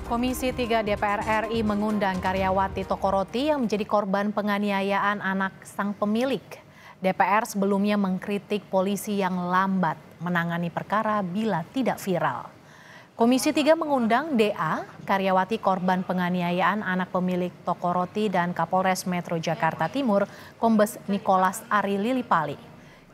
Komisi 3 DPR RI mengundang karyawati toko roti yang menjadi korban penganiayaan anak sang pemilik. DPR sebelumnya mengkritik polisi yang lambat menangani perkara bila tidak viral. Komisi 3 mengundang DA, karyawati korban penganiayaan anak pemilik toko roti dan Kapolres Metro Jakarta Timur, Kombes Nicholas Ari Lilipali.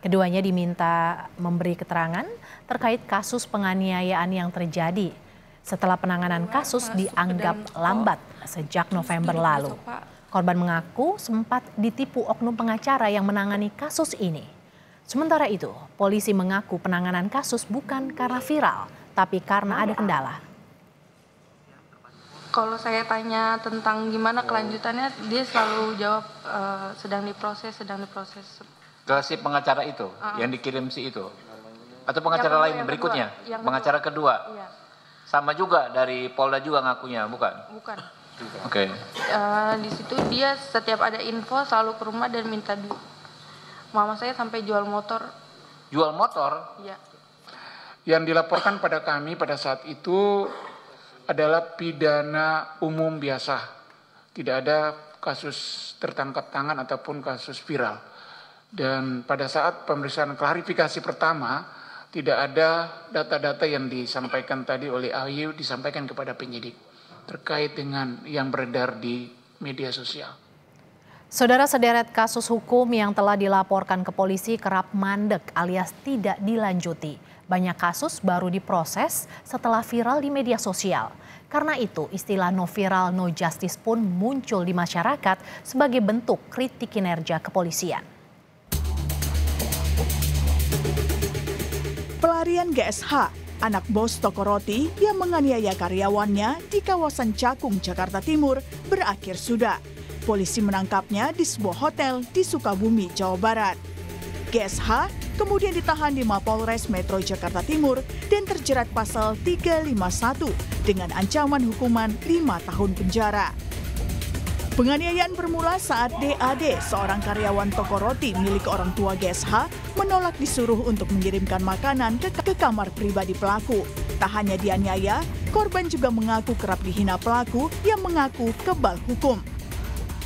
Keduanya diminta memberi keterangan terkait kasus penganiayaan yang terjadi setelah penanganan kasus dianggap lambat sejak November lalu. Korban mengaku sempat ditipu oknum pengacara yang menangani kasus ini. Sementara itu, polisi mengaku penanganan kasus bukan karena viral, tapi karena ada kendala. Kalau saya tanya tentang gimana kelanjutannya, dia selalu jawab sedang diproses. Ke si pengacara itu, yang dikirim si itu? Atau pengacara lain berikutnya? Pengacara kedua? Iya. Sama juga dari Polda juga ngakunya, bukan? Bukan. Oke. Di situ dia setiap ada info selalu ke rumah dan minta duit. Mama saya sampai jual motor. Jual motor? Iya. Yang dilaporkan pada kami pada saat itu adalah pidana umum biasa. Tidak ada kasus tertangkap tangan ataupun kasus viral. Dan pada saat pemeriksaan klarifikasi pertama, tidak ada data-data yang disampaikan tadi oleh Ayu disampaikan kepada penyidik terkait dengan yang beredar di media sosial. Saudara, sederet kasus hukum yang telah dilaporkan ke polisi kerap mandek alias tidak dilanjuti. Banyak kasus baru diproses setelah viral di media sosial. Karena itu istilah no viral no justice pun muncul di masyarakat sebagai bentuk kritik kinerja kepolisian. Pelarian GSH, anak bos toko roti yang menganiaya karyawannya di kawasan Cakung, Jakarta Timur, berakhir sudah. Polisi menangkapnya di sebuah hotel di Sukabumi, Jawa Barat. GSH kemudian ditahan di Mapolres Metro Jakarta Timur dan terjerat pasal 351 dengan ancaman hukuman 5 tahun penjara. Penganiayaan bermula saat DAD, seorang karyawan toko roti milik orang tua GSH, menolak disuruh untuk mengirimkan makanan ke kamar pribadi pelaku. Tak hanya dianiaya, korban juga mengaku kerap dihina pelaku yang mengaku kebal hukum.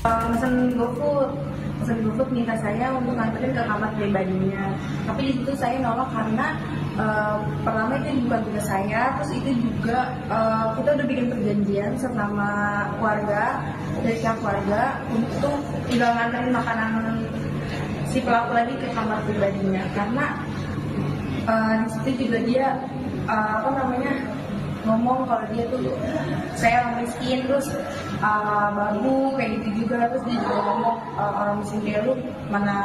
Pesan GoFood minta saya untuk nganterin ke kamar pribadinya. Tapi di situ saya nolak karena pertama itu bukan tugas saya, terus itu juga kita udah bikin perjanjian sama keluarga, dari pihak keluarga untuk tidak nganterin makanan si pelaku lagi ke kamar pribadinya karena di situ juga dia ngomong kalau dia tuh saya orang miskin terus babu kayak gitu juga, terus dia juga ngomong orang miskin kayak lu mana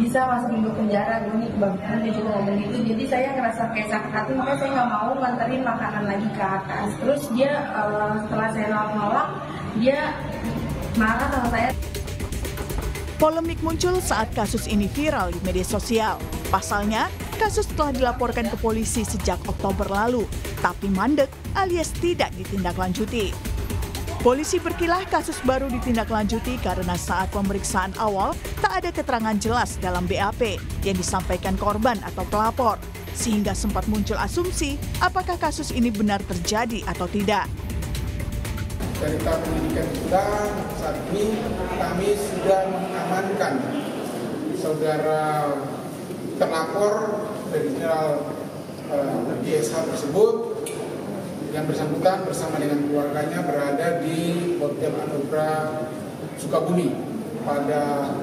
bisa masukin ke penjara gini, bahkan dia juga ngomong gitu. Jadi saya ngerasa kayak sakit hati, makanya saya nggak mau nganterin makanan lagi ke atas. Terus dia setelah saya nolak dia marah sama saya. Polemik muncul saat kasus ini viral di media sosial. Pasalnya, kasus telah dilaporkan ke polisi sejak Oktober lalu, tapi mandek alias tidak ditindaklanjuti. Polisi berkilah kasus baru ditindaklanjuti karena saat pemeriksaan awal tak ada keterangan jelas dalam BAP yang disampaikan korban atau pelapor, sehingga sempat muncul asumsi apakah kasus ini benar terjadi atau tidak. Dari tahap penyidikan kita, saat ini kami sudah mengamankan saudara terlapor dari Jenderal GSH tersebut yang bersangkutan bersama dengan keluarganya berada di Hotel Anugrah Sukabumi pada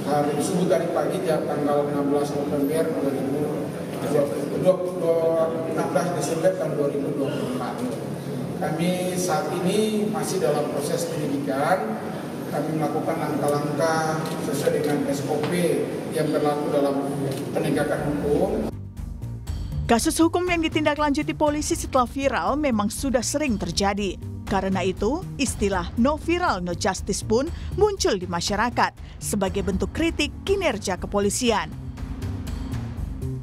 hari subuh tadi pagi tanggal 16 November 16 Desember tahun 2024. Kami saat ini masih dalam proses penyidikan. Kami melakukan langkah-langkah sesuai dengan SOP yang berlaku dalam penegakan hukum. Kasus hukum yang ditindaklanjuti polisi setelah viral memang sudah sering terjadi. Karena itu, istilah no viral no justice pun muncul di masyarakat sebagai bentuk kritik kinerja kepolisian.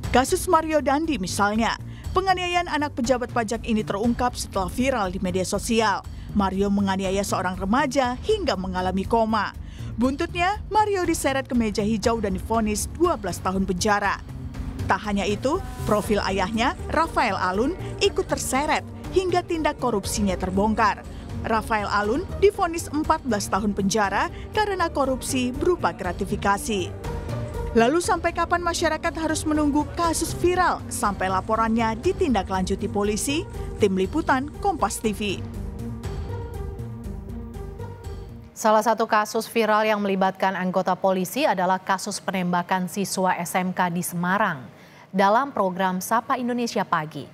Kasus Mario Dandi misalnya, penganiayaan anak pejabat pajak ini terungkap setelah viral di media sosial. Mario menganiaya seorang remaja hingga mengalami koma. Buntutnya, Mario diseret ke meja hijau dan divonis 12 tahun penjara. Tak hanya itu, profil ayahnya, Rafael Alun, ikut terseret hingga tindak korupsinya terbongkar. Rafael Alun divonis 14 tahun penjara karena korupsi berupa gratifikasi. Lalu sampai kapan masyarakat harus menunggu kasus viral sampai laporannya ditindaklanjuti polisi? Tim Liputan Kompas TV. Salah satu kasus viral yang melibatkan anggota polisi adalah kasus penembakan siswa SMK di Semarang dalam program Sapa Indonesia Pagi.